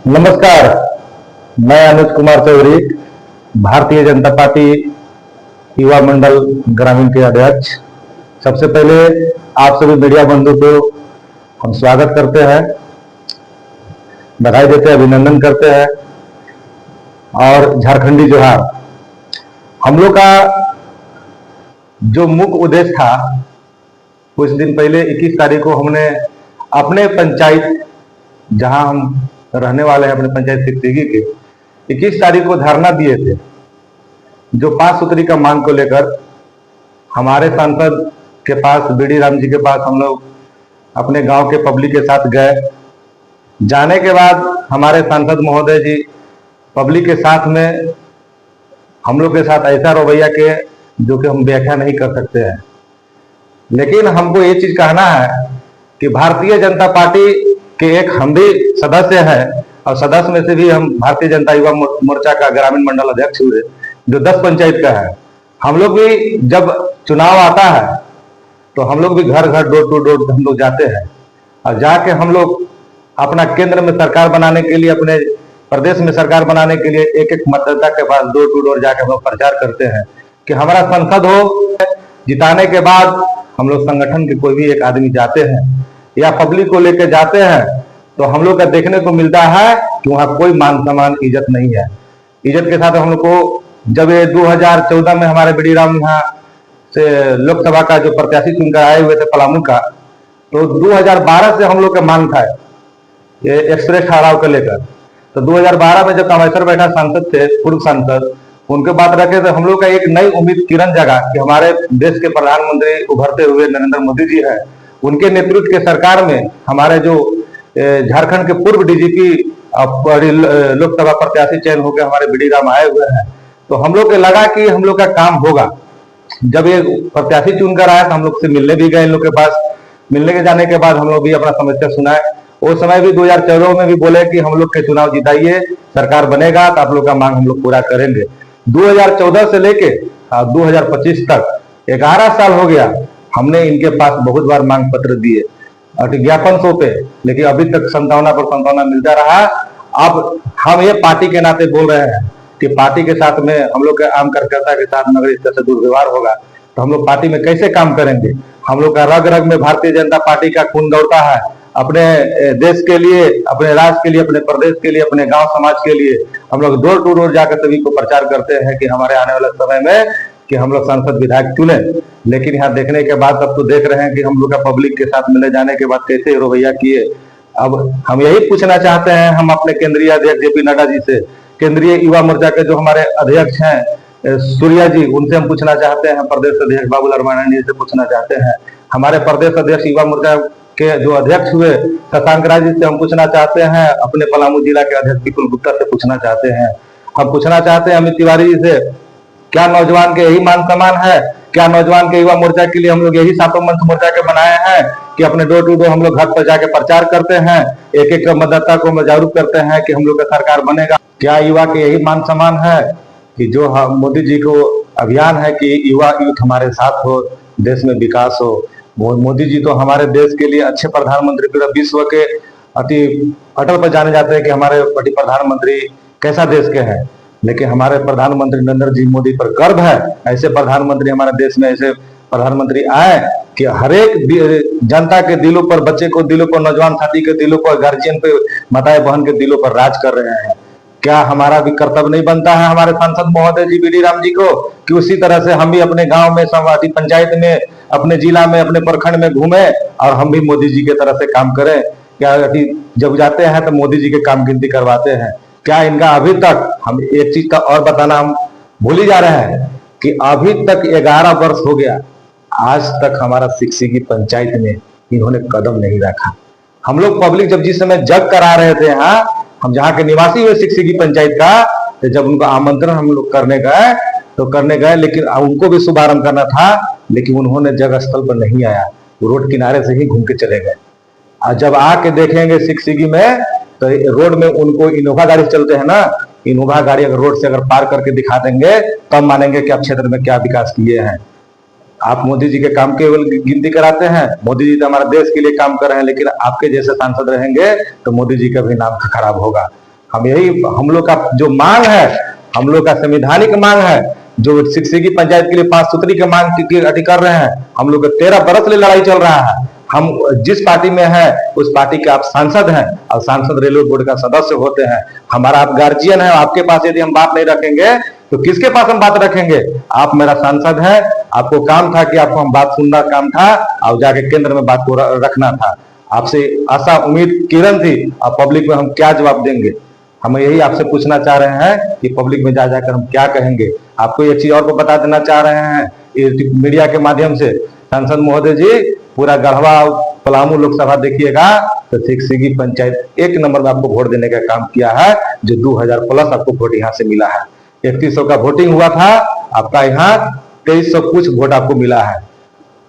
नमस्कार। मैं अनुज कुमार चौधरी, भारतीय जनता पार्टी युवा मंडल ग्रामीण के अध्यक्ष। सबसे पहले आप सभी मीडिया बंधु को हम स्वागत करते हैं, बधाई देते हैं, अभिनंदन करते हैं और झारखंडी जोहार। हम लोग का जो मुख्य उद्देश्य था, कुछ दिन पहले 21 तारीख को हमने अपने पंचायत, जहां हम रहने वाले हैं, अपने पंचायत सिकसिगी के 21 तारीख को धरना दिए थे, जो 5 सूत्री का मांग को लेकर हमारे सांसद के पास, बीडी राम जी के पास हम लोग अपने गांव के पब्लिक के साथ गए। जाने के बाद हमारे सांसद महोदय जी पब्लिक के साथ में हम लोग के साथ ऐसा रवैया के जो कि हम व्याख्या नहीं कर सकते हैं। लेकिन हमको ये चीज कहना है कि भारतीय जनता पार्टी के एक हम भी सदस्य हैं, और सदस्य में से भी हम भारतीय जनता युवा मोर्चा का ग्रामीण मंडल अध्यक्ष हुए, जो 10 पंचायत का है। हम लोग भी जब चुनाव आता है तो हम लोग भी घर घर, डोर टू डोर हम लोग जाते हैं, और जाके हम लोग अपना केंद्र में सरकार बनाने के लिए, अपने प्रदेश में सरकार बनाने के लिए एक एक मतदाता के पास डोर टू डोर जाके हम लोग प्रचार करते हैं कि हमारा संसद हो। जिताने के बाद हम लोग संगठन के कोई भी एक आदमी जाते हैं या पब्लिक को लेकर जाते हैं, तो हम लोग का देखने को मिलता है कि वहां कोई मान सम्मान, इज्जत नहीं है। इज्जत के साथ हम लोग को, जब ये 2014 में हमारे बीडी राम यहाँ से लोकसभा का जो प्रत्याशी चुनकर आए हुए थे पलामू का, तो 2012 से हम लोग का मांग था ये एक्सप्रेस ठहराव को लेकर। तो 2012 में जब कामेश्वर बैठा सांसद थे, पूर्व सांसद, उनके बात रखे तो हम लोग का एक नई उम्मीद किरण जगा कि हमारे देश के प्रधानमंत्री उभरते हुए नरेंद्र मोदी जी है, उनके नेतृत्व के सरकार में हमारे जो झारखंड के पूर्व डीजीपी लोकसभा प्रत्याशी चयन होकर हमारे बीडी राम आए हुए हैं, तो हम लोग को लगा कि हम लोग का काम होगा। जब ये प्रत्याशी चुनकर आया तो हम लोग से मिलने भी गए, इन लोग के पास। मिलने के जाने के बाद हम लोग भी अपना समस्या सुनाए। उस समय भी 2014 में भी बोले कि हम लोग के चुनाव जिताइए, सरकार बनेगा तो आप लोग का मांग हम लोग पूरा करेंगे। 2014 से लेके 2025 तक 11 साल हो गया, हमने इनके पास बहुत बार मांग पत्र दिए और ज्ञापन सौंपे, लेकिन अभी तक संतावना पर संतावना मिलता रहा। अब हम ये पार्टी के नाते बोल रहे हैं कि पार्टी के साथ में हम लोग के आम कार्यकर्ता के साथ में अगर इस तरह से दुर्व्यवहार होगा तो हम लोग पार्टी में कैसे काम करेंगे। हम लोग का रग रग में भारतीय जनता पार्टी का खून दौड़ता है, अपने देश के लिए, अपने राज्य के लिए, अपने प्रदेश के लिए, अपने गांव समाज के लिए। हम लोग डोर टू डोर जाकर सभी को प्रचार करते हैं कि हमारे आने वाले समय में कि हम लोग सांसद विधायक चुने। लेकिन यहाँ देखने के बाद अब तो देख रहे हैं कि हम लोग का पब्लिक के साथ मिले जाने के बाद कैसे रवैया किए। अब हम यही पूछना चाहते हैं, हम अपने केंद्रीय अध्यक्ष जेपी नड्डा जी से, केंद्रीय युवा मोर्चा के जो हमारे अध्यक्ष हैं सूर्या जी, उनसे हम पूछना चाहते हैं, प्रदेश अध्यक्ष बाबूलाल मांझी जी से पूछना चाहते हैं, हमारे प्रदेश अध्यक्ष युवा मोर्चा के जो अध्यक्ष हुए शशांक राय जी से हम पूछना चाहते हैं, अपने पलामू जिला के अध्यक्ष विपुल गुप्ता से पूछना चाहते हैं, हम पूछना चाहते हैं अमित तिवारी जी से, क्या नौजवान के यही मान सम्मान है? क्या नौजवान के युवा मोर्चा के लिए हम लोग यही सातों मंच मोर्चा के बनाए हैं कि अपने डोर टू डोर हम लोग घर पर जाके प्रचार करते हैं, एक एक मतदाता को हम जागरूक करते हैं कि हम लोग का सरकार बनेगा? क्या युवा के यही मान सम्मान है कि जो मोदी जी को अभियान है कि युवा यूथ हमारे साथ हो, देश में विकास हो? मोदी जी तो हमारे देश के लिए अच्छे प्रधानमंत्री, पूरा विश्व के अति अटल पर जाने जाते हैं कि हमारे प्रधानमंत्री कैसा देश के हैं। लेकिन हमारे प्रधानमंत्री नरेंद्र जी मोदी पर गर्व है, ऐसे प्रधानमंत्री हमारे देश में, ऐसे प्रधानमंत्री आए कि हर एक जनता के दिलों पर, बच्चे को दिलों पर, नौजवान साथी के दिलों पर, गार्जियन पे, माताएं बहन के दिलों पर राज कर रहे हैं। क्या हमारा भी कर्तव्य नहीं बनता है हमारे सांसद महोदय जी बीडी राम जी को कि उसी तरह से हम भी अपने गांव में, समाधि पंचायत में, अपने जिला में, अपने प्रखंड में घूमे और हम भी मोदी जी के तरह से काम करें? क्या जब जाते हैं तो मोदी जी के काम गिनती करवाते हैं? क्या इनका अभी तक, हम एक चीज का और बताना हम भूल ही जा रहे हैं कि अभी तक 11 वर्ष हो गया, आज तक हमारा सिकसिगी पंचायत में इन्होंने कदम नहीं रखा। हम लोग पब्लिक जब जिस समय जग करा रहे थे, यहाँ हम जहाँ के निवासी हुए सिकसिगी पंचायत का, तो जब उनको आमंत्रण हम लोग करने गए, लेकिन उनको भी शुभारंभ करना था, लेकिन उन्होंने जगह स्थल पर नहीं आया, रोड किनारे से ही घूम के चले गए। और जब आके देखेंगे सिकसिगी में तो रोड में उनको इनोवा गाड़ी चलते हैं ना, इनोवा गाड़ी अगर रोड से अगर पार करके दिखा देंगे तब मानेंगे कि आप क्षेत्र में क्या विकास किए हैं। आप मोदी जी के काम केवल गिनती कराते हैं। मोदी जी तो हमारे देश के लिए काम कर रहे हैं, लेकिन आपके जैसे सांसद रहेंगे तो मोदी जी का भी नाम खराब होगा। हम यही, हम लोग का जो मांग है, हम लोग का संवैधानिक मांग है, जो सिक्सगी पंचायत के लिए 5 सूत्री की मांग कर रहे हैं। हम लोग 13 बरस से लड़ाई चल रहा है। हम जिस पार्टी में है उस पार्टी के आप सांसद हैं और सांसद रेलवे बोर्ड का सदस्य होते हैं। हमारा आप गार्जियन है, आपके पास यदि हम बात नहीं रखेंगे तो किसके पास हम बात रखेंगे? आप मेरा सांसद है, आपको काम था कि आपको हम बात सुनना काम था और जाके केंद्र में बात को रखना था। आपसे आशा उम्मीद किरण थी, अब पब्लिक में हम क्या जवाब देंगे? हम यही आपसे पूछना चाह रहे हैं कि पब्लिक में जा जाकर हम क्या कहेंगे। आपको एक चीज और को बता देना चाह रहे हैं मीडिया के माध्यम से, सांसद महोदय जी, पूरा गढ़वा पलामू लोकसभा देखिएगा तो सिक्सगी पंचायत 1 नंबर में आपको वोट देने का काम किया है, जो 2000 प्लस आपको वोट यहाँ से मिला है। 3100 का वोटिंग हुआ था, आपका यहाँ 2300 कुछ वोट आपको मिला है।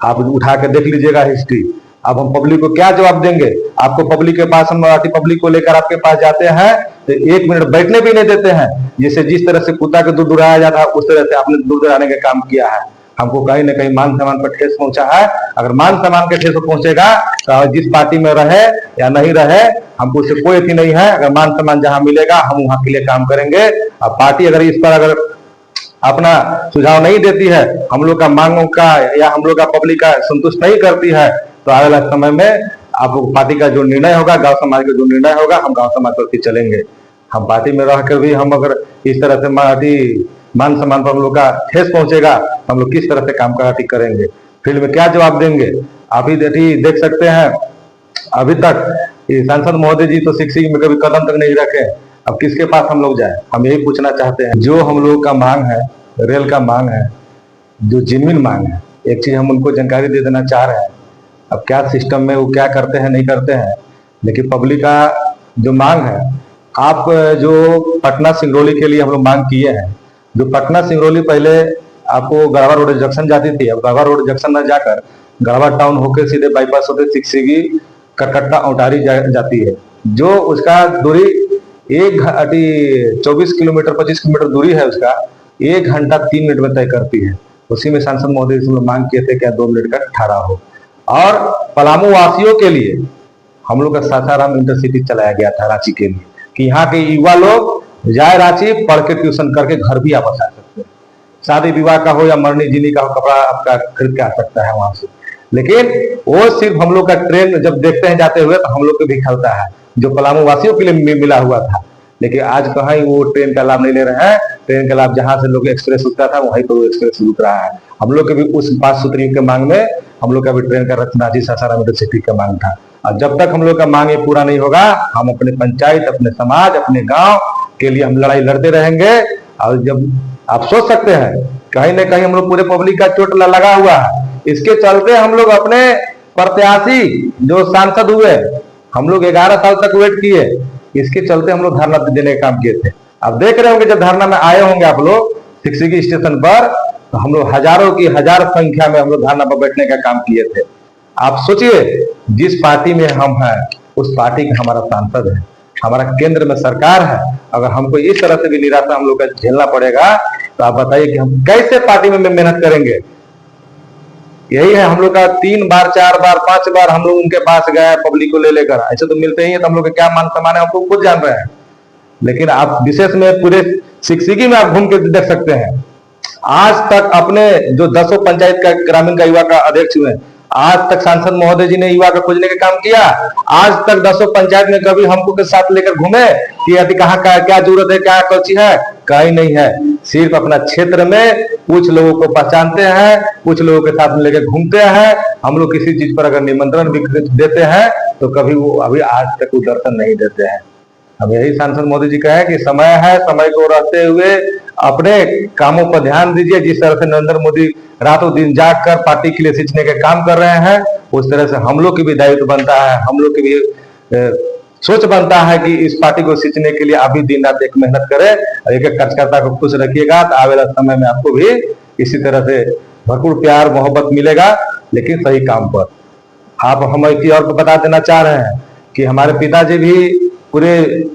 आप उठा के देख लीजिएगा हिस्ट्री। अब हम पब्लिक को क्या जवाब देंगे? आपको पब्लिक के पास, हम मराठी पब्लिक को लेकर आपके पास जाते हैं तो 1 मिनट बैठने भी नहीं देते हैं। जैसे जिस तरह से कुत्ता के दूध दुराया जाता है उस तरह से आपने दूध दुराने का काम किया है। हमको कहीं ना कहीं मान सम्मान पर ठेस पहुंचा है। अगर मान सम्मान के ठेस पहुंचेगा तो जिस पार्टी में रहे या नहीं रहे, हमको उससे कोई अथी नहीं है। अगर मान सम्मान जहां मिलेगा हम वहां के लिए काम करेंगे। अब पार्टी अगर इस पर अगर अपना सुझाव नहीं देती है, हम लोग का मांगों का या हम लोग का पब्लिक का संतुष्ट नहीं करती है, तो आने वाले समय में आप पार्टी का जो निर्णय होगा, गांव समाज का जो निर्णय होगा, हम गांव समाज पर चलेंगे। हम पार्टी में रहकर भी हम अगर इस तरह से मान सम्मान पर हम लोग का ठेस पहुंचेगा तो हम लोग किस तरह से काम करेंगे? फील्ड में क्या जवाब देंगे? आप ही देख सकते हैं, अभी तक सांसद महोदय जी तो सिक्सगी में कभी कदम तक नहीं रखे। अब किसके पास हम लोग जाए? हम यही पूछना चाहते हैं। जो हम लोग का मांग है, रेल का मांग है, जो जमीन मांग है, एक चीज हम उनको जानकारी दे देना चाह रहे हैं। अब क्या सिस्टम में वो क्या करते हैं नहीं करते हैं, लेकिन पब्लिक का जो मांग है, आप जो पटना सिंगरौली के लिए हम लोग मांग किए हैं, जो पटना सिंगरौली पहले आपको गढ़वा रोड जंक्शन जाती थी, अब गढ़वा रोड जंक्शन न जाकर गढ़वा टाउन होकर सीधे बाईपास होते सिक्सगी कटकट्टा औटारी जाती है, जो उसका दूरी 24 किलोमीटर 25 किलोमीटर दूरी है, उसका 1 घंटा 3 मिनट में तय करती है। उसी में सांसद महोदय से मांग किए थे क्या 2 मिनट का ठहराव हो। और पलामू वासियों के लिए हम लोग का सासाराम इंटरसिटी चलाया गया था रांची के लिए, कि यहाँ के युवा लोग जाए रांची, पढ़ के ट्यूशन करके घर भी वापस आ सकते हैं। शादी विवाह का हो या मरनी जीनी का हो, कपड़ा आपका खरीद के आ सकता है वहां से। लेकिन वो सिर्फ हम लोग का ट्रेन जब देखते हैं जाते हुए तो हम लोग को भी खलता है, जो पलामू वासियों के लिए मिला हुआ था। लेकिन आज कहीं वो ट्रेन का लाभ नहीं ले रहे हैं। ट्रेन का लाभ जहां से लोग एक्सप्रेस रुकता था वहीं पर वो एक्सप्रेस रुक रहा है। हम लोग के भी उस 5 सूत्रियों के मांग में हम लोग का भी ट्रेन का रांची सासाराम इंटरसिटी का मांग था। और जब तक हम लोग का मांग ये पूरा नहीं होगा, हम अपने पंचायत, अपने समाज, अपने गांव के लिए हम लड़ाई लड़ते रहेंगे। और जब आप सोच सकते हैं कहीं ना कहीं हम लोग पूरे पब्लिक का चोट लगा हुआ है, इसके चलते हम लोग अपने प्रत्याशी जो सांसद हुए, हम लोग 11 साल तक वेट किए, इसके चलते हम लोग धरना देने का काम किए थे। आप देख रहे होंगे जब धरना में आए होंगे आप लोग सिक्सगी स्टेशन पर, तो हम लोग हजारों की हजार संख्या में हम लोग धरना पर बैठने का काम किए थे। आप सोचिए, जिस पार्टी में हम हैं उस पार्टी का हमारा सांसद है, हमारा केंद्र में सरकार है। अगर हमको इस तरह से भी निराशा हम लोग का झेलना पड़ेगा तो आप बताइए कि हम कैसे पार्टी में मेहनत करेंगे? यही है हम लोग का 3 बार 4 बार 5 बार हम लोग उनके पास गए पब्लिक को ले लेकर, ऐसे तो मिलते ही है, तो हम लोग क्या मान सम्मान है हमको खुद जान रहे हैं। लेकिन आप विशेष में पूरे सिक्सगी में आप घूम के देख सकते हैं, आज तक अपने जो 10 पंचायत का ग्रामीण का युवा का अध्यक्ष हुए, आज तक सांसद महोदय जी ने युवा का खोजने का काम किया। आज तक 10 पंचायत में कभी हमको के साथ लेकर घूमे कि अभी कहाँ का क्या जरूरत है, क्या कौची है? कहीं नहीं है। सिर्फ अपना क्षेत्र में कुछ लोगों को पहचानते हैं, कुछ लोगों के साथ में लेकर घूमते हैं। हम लोग किसी चीज पर अगर निमंत्रण भी देते हैं तो कभी वो अभी आज तक वो दर्शन नहीं देते हैं। अब यही सांसद मोदी जी कहे कि समय है, समय को रहते हुए अपने कामों पर ध्यान दीजिए। जिस तरह से नरेंद्र मोदी रातों दिन जाग कर पार्टी के लिए सींचने के काम कर रहे हैं, उस तरह से हम लोग की भी दायित्व बनता है, हम लोग की भी सोच बनता है कि इस पार्टी को सींचने के लिए अभी दिन रात एक मेहनत करें और एक एक कार्यकर्ता को खुश रखिएगा, तो आने वाला समय में आपको भी इसी तरह से भरपूर प्यार मोहब्बत मिलेगा, लेकिन सही काम पर। आप हम एक और बता देना चाह रहे हैं कि हमारे पिताजी भी पूरे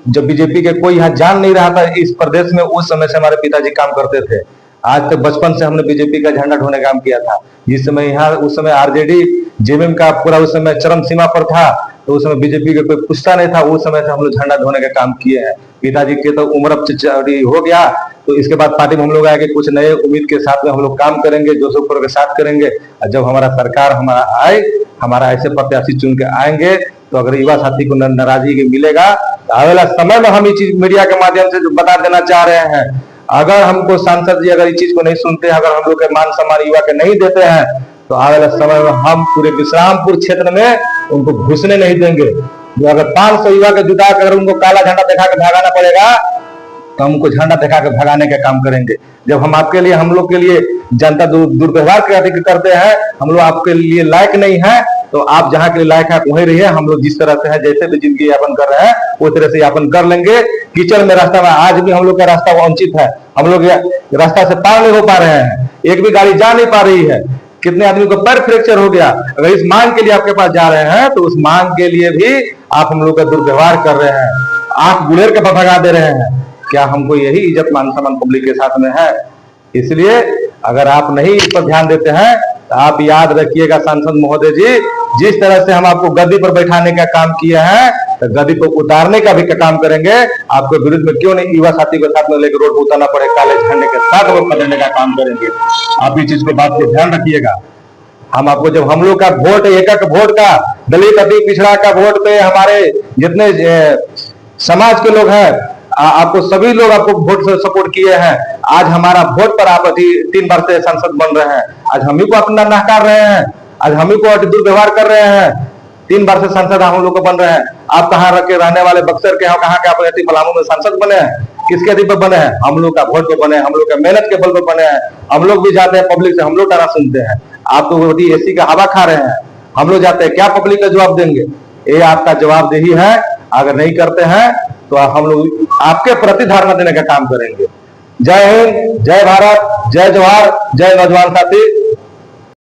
जब बीजेपी के कोई यहाँ जान नहीं रहा था इस प्रदेश में, उस समय से हमारे पिताजी काम करते थे। आज तक बचपन से हमने बीजेपी का झंडा ढोने का काम किया था। जिस समय यहाँ उस समय आरजेडी जेएमएम का पूरा उस समय चरम सीमा पर था, तो उस समय बीजेपी का कोई पूछता नहीं था। उस समय से हम लोग झंडा ढोने का काम किए हैं। पिताजी के तो उम्र अब हो गया, तो इसके बाद पार्टी में हम लोग आए कि कुछ नए उम्मीद के साथ में हम लोग काम करेंगे, जोश के साथ करेंगे। और जब हमारा सरकार हमारा आए, हमारा ऐसे प्रत्याशी चुन के आएंगे, तो अगर युवा साथी को नाराजगी मिलेगा तो आने वाला समय में हम ये चीज मीडिया के माध्यम से बता देना चाह रहे हैं। अगर हमको सांसद जी अगर इस चीज को नहीं सुनते हैं, अगर हम लोग के मान सम्मान युवा के नहीं देते हैं, तो आने वाले समय में हम पूरे विश्रामपुर क्षेत्र में उनको घुसने नहीं देंगे। जो अगर 500 युवा के जुटा कर उनको काला झंडा दिखा के भगाना पड़ेगा, तो हम उनको झंडा दिखा के भगाने का काम करेंगे। जब हम आपके लिए, हम लोग के लिए जनता दुर्व्यवहार करते हैं, हम लोग आपके लिए लायक नहीं है, तो आप जहाँ के लिए लायक है वहीं रहिए। हम लोग जिस तरह से है, जैसे भी जिंदगी यापन कर रहे हैं उस तरह से यापन कर लेंगे। कीचड़ में रास्ता में आज भी हम लोग का रास्ता वंचित है, हम लोग रास्ता से पार नहीं हो पा रहे हैं, एक भी गाड़ी जा नहीं पा रही है। कितने आदमी को पैर फ्रैक्चर हो गया। अगर इस मांग के लिए आपके पास जा रहे हैं, तो उस मांग के लिए भी आप हम लोग का दुर्व्यवहार कर रहे हैं, आप गुलेर के भगा दे रहे हैं। क्या हमको यही इज्जत मान सम्मान पब्लिक के साथ में है? इसलिए अगर आप नहीं इस पर ध्यान देते हैं, तो आप याद रखिएगा सांसद महोदय जी, जिस तरह से हम आपको गद्दी पर बैठाने का काम किए हैं, तो गद्दी पर उतारने का भी काम करेंगे। आपके विरुद्ध में क्यों नहीं युवा साथी के साथ में लेकर रोड पर उतारना पड़े, काले झंडे के साथ वो करने का काम करेंगे। आप इस चीज को बात को ध्यान रखिएगा। हम आपको, जब हम लोग का वोट, एक वोट का, दलित अति पिछड़ा का वोट पे हमारे जितने समाज के लोग हैं, आपको सभी लोग आपको वोट से सपोर्ट किए हैं। आज हमारा वोट पर आप 3 बार से सांसद बन रहे हैं। आज हम ही को अपना नहकार रहे हैं, आज हम ही को दुर्व्यवहार कर रहे हैं। 3 बार से सांसद हम लोग को बन रहे हैं। आप कहाँ रखे रहने वाले, बक्सर के, कहाँ के आप पलामू में सांसद बने हैं? किसके अधिक पर बने हैं? हम लोग का वोट पर बने हैं, हम लोग का मेहनत के बल पर बने हैं। हम लोग भी जाते हैं पब्लिक से, हम लोग ताना सुनते हैं। आप तो एसी का हवा खा रहे हैं, हम लोग जाते हैं, क्या पब्लिक का जवाब देंगे? ये आपका जवाबदेही है। अगर नहीं करते हैं तो हम लोग आपके प्रति धारणा देने का काम करेंगे। जय हिंद, जय भारत, जय जवाहर, जय नौजवान साथी।